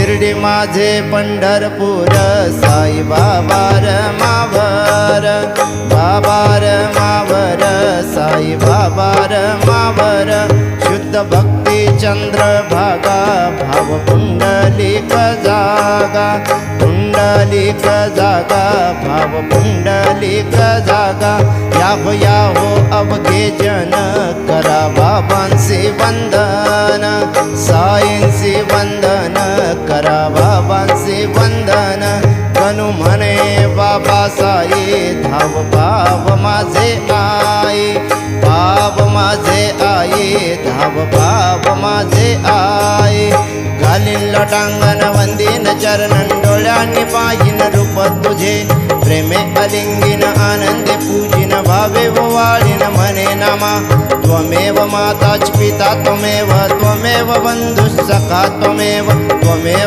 शिर्डी माझे पंढरपूर साई बाबा मावर बाबा मावर साई बाबा मावर शुद्ध भक्ती चंद्रभागा भाव पुंडलिक जागा पुंडलिक जागा भाव पुंडलिक जागा याहो अवघे जन करा बाबांचे वंदन साईंचे वंदन करा बाबांचे वंदन गणू म्हणे बाबा साई धाव भाव माझे आई भाव माझे आई धाव भाव माझे आई घालीन लटांगण वंदीन चरणन डोळ्यांनी पाहिन रूप तुझे प्रेमे अलिंगिन आनंदे पूजिन भावे वाळीन म्हणे नामा त्वमेव माता पिता त्वमेव त्वमेव बंधुः सखा त्वमेव त्वमेव